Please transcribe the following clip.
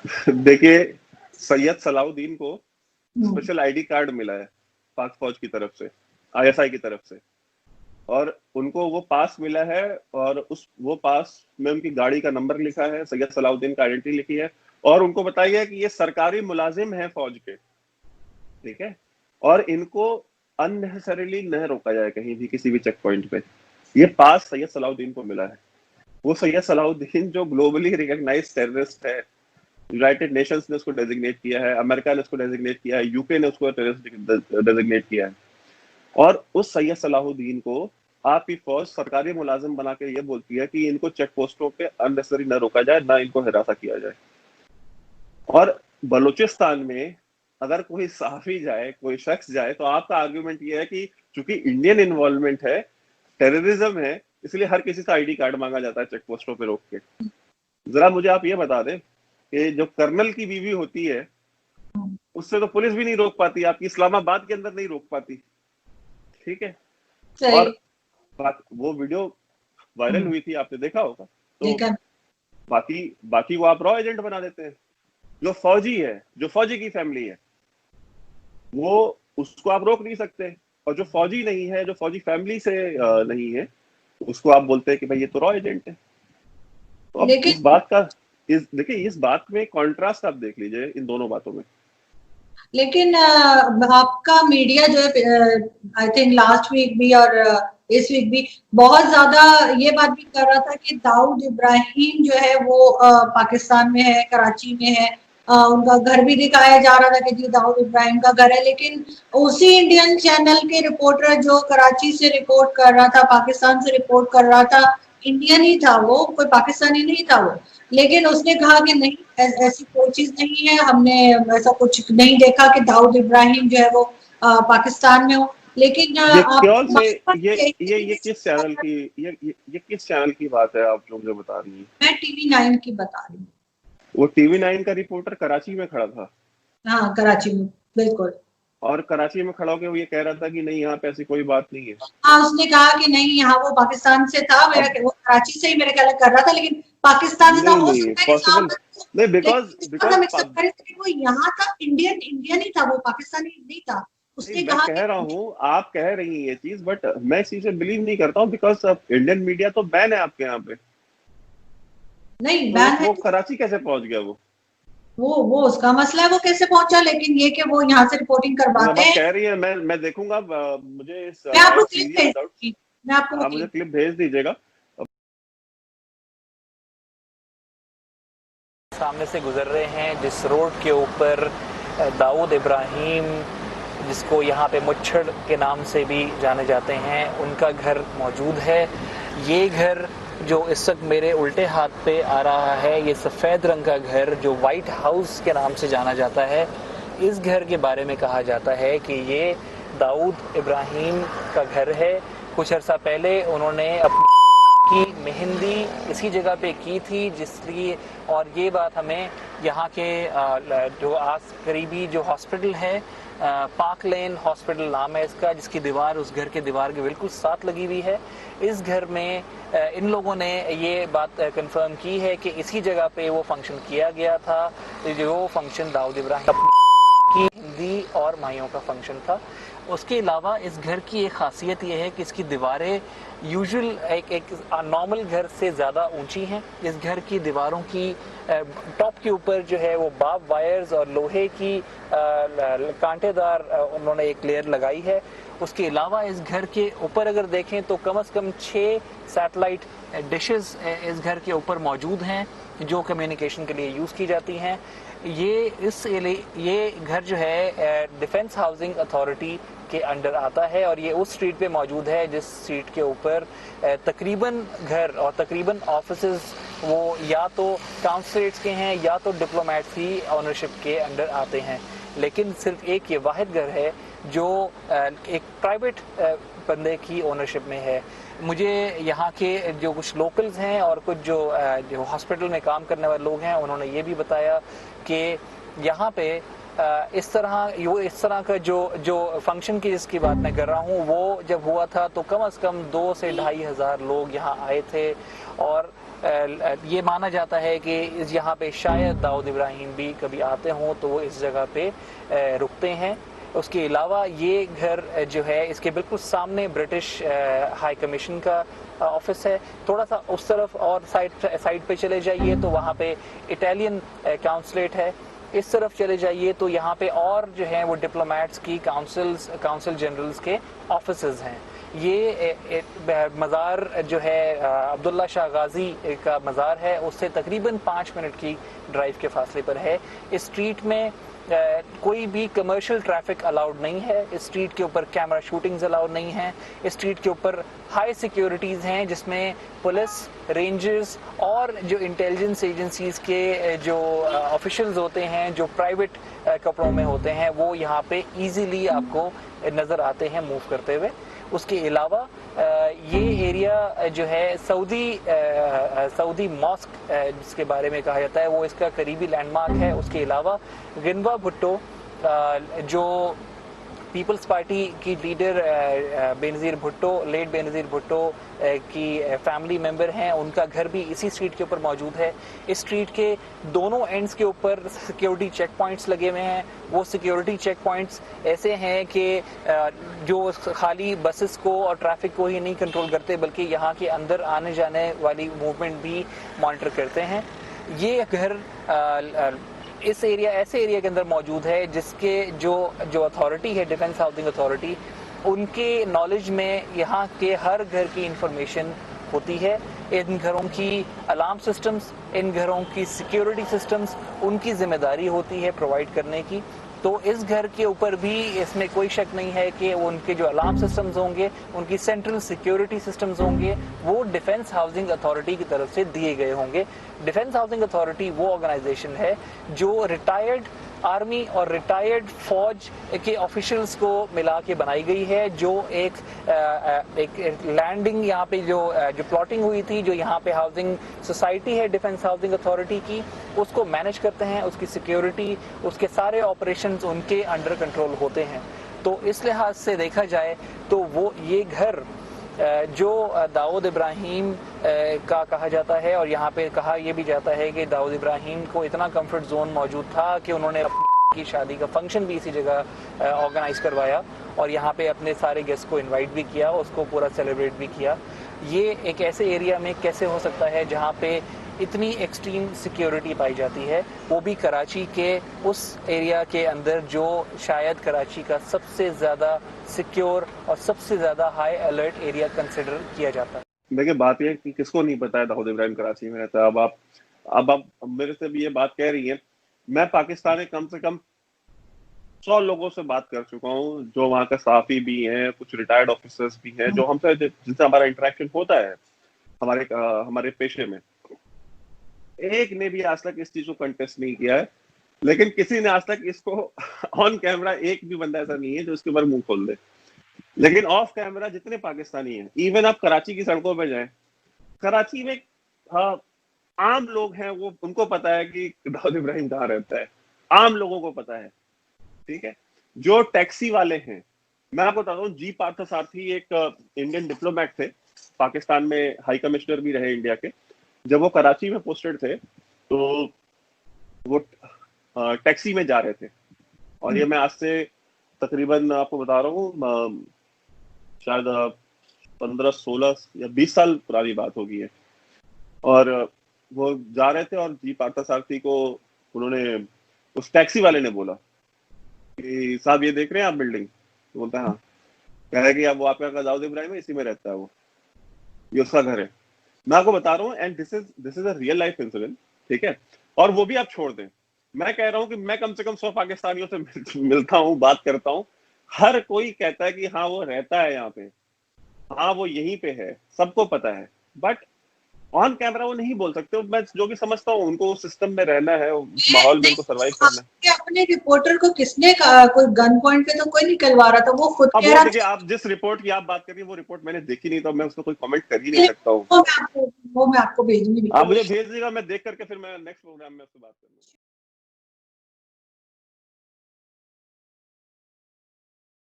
देखिए, सैयद सलाउद्दीन को special ID card मिला है पाक फौज की तरफ से, आईएसआई की तरफ से, और उनको वो पास मिला है, और उस वो पास में उनकी गाड़ी का नंबर लिखा है, सैयद सलाउद्दीन का आइडेंटिटी लिखी है, और उनको बताया है कि ये सरकारी मुलाजिम है फौज के, ठीक है, और इनको अननेसेसरीली न रोका जाए कहीं भी किसी भी चेक पॉइंट पे। ये पास सैयद सलाउद्दीन को मिला है। वो सैयद सलाउद्दीन जो ग्लोबली रिकॉग्नाइज्ड टेररिस्ट है, यूनाइटेड नेशंस ने उसको डेजिग्नेट किया है, अमेरिका ने उसको डेजिग्नेट किया है, यूके ने उसको टेररिस्ट डेजिग्नेट किया है, और उस सैयद सलाहुद्दीन को आपकी फौज सरकारी मुलाजिम बना के ये बोलती है कि इनको चेक पोस्टों पे अननेसेसरी न रोका जाए, ना इनको हिरासा किया जाए। और बलूचिस्तान में अगर कोई सहाफी जाए, कोई शख्स जाए, तो आपका आर्ग्यूमेंट ये है कि चूंकि इंडियन इन्वॉल्वमेंट है, टेररिज्म है, इसलिए हर किसी का आईडी कार्ड मांगा जाता है चेक पोस्टों पे रोक के। जरा मुझे आप ये बता दें कि जो कर्नल की बीवी होती है, उससे तो पुलिस भी नहीं रोक पाती, आपकी इस्लामाबाद के अंदर नहीं रोक पाती, ठीक है। और वो वीडियो वायरल हुई थी, आपने देखा होगा, तो बाकी वो आप रॉ एजेंट बना देते हैं। जो फौजी है, जो फौजी की फैमिली है, वो उसको आप रोक नहीं सकते, और जो फौजी नहीं है, जो फौजी फैमिली से नहीं है, उसको आप बोलते हैं कि भाई ये तो रॉ एजेंट है। तो अब इस बात का देखिए, इस बात में कॉन्ट्रास्ट आप देख लीजिए इन दोनों बातों में। लेकिन आपका मीडिया जो है, आई थिंक लास्ट वीक भी और इस वीक भी बहुत ज्यादा ये बात भी कर रहा था कि दाऊद इब्राहिम जो है वो पाकिस्तान में है, कराची में है। उनका घर भी दिखाया जा रहा था कि जी दाऊद इब्राहिम का घर है, लेकिन उसी इंडियन चैनल के रिपोर्टर जो कराची से रिपोर्ट कर रहा था, पाकिस्तान से रिपोर्ट कर रहा था, इंडियन ही था वो, कोई पाकिस्तानी नहीं था वो, लेकिन उसने कहा कि नहीं, ऐसी कोई चीज नहीं है, हमने ऐसा कुछ नहीं देखा कि दाऊद इब्राहिम जो है वो पाकिस्तान में हो। लेकिन ये किस चैनल की ये किस चैनल की बात है आप जो मुझे बता रही हैं? मैं TV9 की बता रही हूँ। वो TV9 का रिपोर्टर कराची में खड़ा था। हाँ, कराची में, बिल्कुल। और कराची में खड़ा होकर वो ये कह रहा था कि नहीं, यहाँ पे ऐसी कोई बात नहीं है। हाँ, उसने कहा कि नहीं, यहाँ वो पाकिस्तान से था, वो कराची से ही मेरे ख्याल कर रहा था, लेकिन पाकिस्तान से था, हो सकता है नहीं, बिकॉज वो यहाँ था, इंडियन ही था, वो पाकिस्तानी नहीं था। उसने कहा, मैं कह रहा हूँ, आप कह रही हैं ये चीज, बट मैं इस चीज से बिलीव नहीं करता हूँ, बिकॉज इंडियन मीडिया तो बैन है आपके यहाँ पे। नहीं, बैन है। वो कराची कैसे पहुंच गया? वो उसका मसला है, वो कैसे पहुंचा, लेकिन ये कि वो यहाँ से रिपोर्टिंग करवाते हैं। कह रही है, मैं देखूंगा, मुझे मैं आपको मुझे क्लिप भेज दीजिएगा। सामने से गुजर रहे हैं जिस रोड के ऊपर दाऊद इब्राहिम, जिसको यहाँ पे मुच्छड़ के नाम से भी जाने जाते हैं, उनका घर मौजूद है। ये घर जो इस वक्त मेरे उल्टे हाथ पे आ रहा है, ये सफ़ेद रंग का घर जो वाइट हाउस के नाम से जाना जाता है, इस घर के बारे में कहा जाता है कि ये दाऊद इब्राहिम का घर है। कुछ अर्सा पहले उन्होंने अपनी की मेहंदी इसी जगह पे की थी, जिसलिए, और ये बात हमें यहाँ के जो आस करीबी जो हॉस्पिटल है, पार्क लेन हॉस्पिटल नाम है इसका, जिसकी दीवार उस घर के दीवार के बिल्कुल साथ लगी हुई है। इस घर में इन लोगों ने ये बात कंफर्म की है कि इसी जगह पे वो फंक्शन किया गया था, जो फंक्शन दाऊद इब्राहिम की हिंदी और माइयों का फंक्शन था। उसके अलावा इस घर की एक खासियत ये है कि इसकी दीवारें यूजुअल एक नॉर्मल घर से ज़्यादा ऊंची हैं। इस घर की दीवारों की टॉप के ऊपर जो है वो बार्ब वायर्स और लोहे की कांटेदार उन्होंने एक लेयर लगाई है। उसके अलावा इस घर के ऊपर अगर देखें तो कम से कम 6 सैटेलाइट डिशेस इस घर के ऊपर मौजूद हैं जो कम्युनिकेशन के लिए यूज़ की जाती हैं। ये घर जो है डिफेंस हाउसिंग अथॉरिटी के अंडर आता है और ये उस स्ट्रीट पे मौजूद है जिस स्ट्रीट के ऊपर तकरीबन घर और तकरीबन ऑफिसेस वो या तो काउंसलेट्स के हैं या तो डिप्लोमेट्स की ऑनरशिप के अंडर आते हैं। लेकिन सिर्फ एक ये वाहिद घर है जो एक प्राइवेट बंदे की ओनरशिप में है। मुझे यहाँ के जो कुछ लोकल्स हैं और कुछ जो हॉस्पिटल में काम करने वाले लोग हैं, उन्होंने ये भी बताया कि यहाँ पे इस तरह का जो फंक्शन की जिसकी बात मैं कर रहा हूँ, वो जब हुआ था तो कम से कम 2 से 2,500 लोग यहाँ आए थे। और ये माना जाता है कि यहाँ पे शायद दाऊद इब्राहिम भी कभी आते हों तो वो इस जगह पे रुकते हैं। उसके अलावा ये घर जो है, इसके बिल्कुल सामने ब्रिटिश हाई कमीशन का ऑफिस है। थोड़ा सा उस तरफ और साइड पे चले जाइए तो वहाँ पे इटालियन काउंसलेट है। इस तरफ चले जाइए तो यहाँ पे और जो है वो डिप्लोमेट्स की काउंसिल जनरल्स के ऑफिसेज हैं। ये मज़ार जो है अब्दुल्ला शाह गाजी का मज़ार है, उससे तकरीबन 5 मिनट की ड्राइव के फासले पर है। इस स्ट्रीट में कोई भी कमर्शियल ट्रैफिक अलाउड नहीं है। इस स्ट्रीट के ऊपर कैमरा शूटिंग्स अलाउड नहीं है। इस स्ट्रीट के ऊपर हाई सिक्योरिटीज़ हैं जिसमें पुलिस, रेंजर्स और जो इंटेलिजेंस एजेंसीज के जो ऑफिशियल्स होते हैं, जो प्राइवेट कपड़ों में होते हैं, वो यहाँ पे इजीली आपको नज़र आते हैं मूव करते हुए। उसके अलावा ये एरिया जो है सऊदी मॉस्क जिसके बारे में कहा जाता है, वो इसका करीबी लैंडमार्क है। उसके अलावा गनवा भुट्टो जो पीपल्स पार्टी की लीडर बेनज़ीर भुट्टो, लेट बेनज़ीर भुट्टो की फैमिली मेंबर हैं, उनका घर भी इसी स्ट्रीट के ऊपर मौजूद है। इस स्ट्रीट के दोनों एंड्स के ऊपर सिक्योरिटी चेक पॉइंट्स लगे हुए हैं। वो सिक्योरिटी चेक पॉइंट्स ऐसे हैं कि जो खाली बसेस को और ट्रैफिक को ही नहीं कंट्रोल करते, बल्कि यहाँ के अंदर आने जाने वाली मूवमेंट भी मॉनिटर करते हैं। ये घर ऐसे एरिया के अंदर मौजूद है जिसके जो अथॉरिटी है, डिफेंस हाउसिंग अथॉरिटी, उनके नॉलेज में यहाँ के हर घर की इंफॉर्मेशन होती है। इन घरों की अलार्म सिस्टम्स, इन घरों की सिक्योरिटी सिस्टम्स उनकी जिम्मेदारी होती है प्रोवाइड करने की। तो इस घर के ऊपर भी इसमें कोई शक नहीं है कि उनके जो अलार्म सिस्टम्स होंगे, उनकी सेंट्रल सिक्योरिटी सिस्टम्स होंगे, वो डिफेंस हाउसिंग अथॉरिटी की तरफ से दिए गए होंगे। डिफेंस हाउसिंग अथॉरिटी वो ऑर्गेनाइजेशन है जो रिटायर्ड आर्मी और रिटायर्ड फौज के ऑफिशियल्स को मिला के बनाई गई है, जो एक लैंडिंग यहाँ पे जो प्लॉटिंग हुई थी, जो यहाँ पे हाउसिंग सोसाइटी है डिफेंस हाउसिंग अथॉरिटी की, उसको मैनेज करते हैं। उसकी सिक्योरिटी, उसके सारे ऑपरेशंस उनके अंडर कंट्रोल होते हैं। तो इस लिहाज से देखा जाए तो वो ये घर जो दाऊद इब्राहिम का कहा जाता है, और यहाँ पे कहा यह भी जाता है कि दाऊद इब्राहिम को इतना कंफर्ट जोन मौजूद था कि उन्होंने अपनी की शादी का फंक्शन भी इसी जगह ऑर्गेनाइज करवाया और यहाँ पे अपने सारे गेस्ट को इनवाइट भी किया, उसको पूरा सेलिब्रेट भी किया। ये एक ऐसे एरिया में कैसे हो सकता है जहाँ पे इतनी एक्सट्रीम सिक्योरिटी पाई जाती है, वो भी कराची के उस एरिया के अंदर जो शायद कराची का सबसे ज्यादा सिक्योर और सबसे ज्यादा हाई अलर्ट एरिया कंसिडर किया जाता है। देखिए, बात यह कि किसको नहीं पता है दाऊद इब्राहिम कराची में रहता है। अब आप मेरे से भी ये बात कह रही हैं। मैं पाकिस्तान में कम से कम 100 लोगों से बात कर चुका हूँ, जो वहाँ का सहाफी भी हैं, कुछ रिटायर्ड ऑफिसर्स भी हैं, जो हमसे जिनसे हमारा इंटरेक्शन होता है हमारे पेशे में। एक ने भी आज तक इस चीज को कंटेस्ट नहीं किया है, लेकिन किसी ने आज तक इसको ऑन कैमरा, एक भी बंदा ऐसा नहीं है जो इसके ऊपर मुंह खोल दे। लेकिन ऑफ कैमरा जितने पाकिस्तानी हैं, इवन आप कराची की सड़कों पे जाएं, कराची में आम लोग हैं, वो उनको पता है कि दाऊद इब्राहिम कहाँ रहता है। आम लोगों को पता है, ठीक है। जो टैक्सी वाले हैं, मैं आपको बताता हूँ, जी पार्थसारथी एक इंडियन डिप्लोमेट थे, पाकिस्तान में हाई कमिश्नर भी रहे इंडिया के। जब वो कराची में पोस्टेड थे तो वो टैक्सी में जा रहे थे, और ये मैं आज से तकरीबन आपको बता रहा हूँ, शायद 15, 16 या 20 साल पुरानी बात होगी है। और वो जा रहे थे और जी पार्थसारथी को उन्होंने, उस टैक्सी वाले ने बोला कि साहब ये देख रहे हैं आप बिल्डिंग? तो बोलता है हाँ। कह रहे कि अब वो आपका दाऊद इब्राहिम है, इसी में रहता है वो, ये उसका घर है। मैं आपको बता रहा हूँ, and this is a real life incident, ठीक है। और वो भी आप छोड़ दें, मैं कह रहा हूँ कि मैं कम से कम 100 पाकिस्तानियों से मिलता हूँ, बात करता हूँ, हर कोई कहता है कि हाँ वो रहता है यहाँ पे, हाँ वो यहीं पे है, सबको पता है। बट ऑन कैमरा वो नहीं बोल सकते। मैं जो भी समझता हूँ, उनको सिस्टम में रहना है, माहौल में उनको सर्वाइव करना है। अपने रिपोर्टर को किसने कहा? कोई गन पॉइंट पे तो कोई निकलवा रहा था, वो खुद कह रहा था। आप जिस रिपोर्ट की आप बात कर रही हैं, वो रिपोर्ट मैंने देखी नहीं, तो मैं उसको कोई कमेंट कर ही नहीं सकता हूँ। वो मैं आपको भेजूंगी। आप मुझे भेज दीजिएगा, मैं देख करके फिर मैं नेक्स्ट प्रोग्राम में उससे बात करूंगा।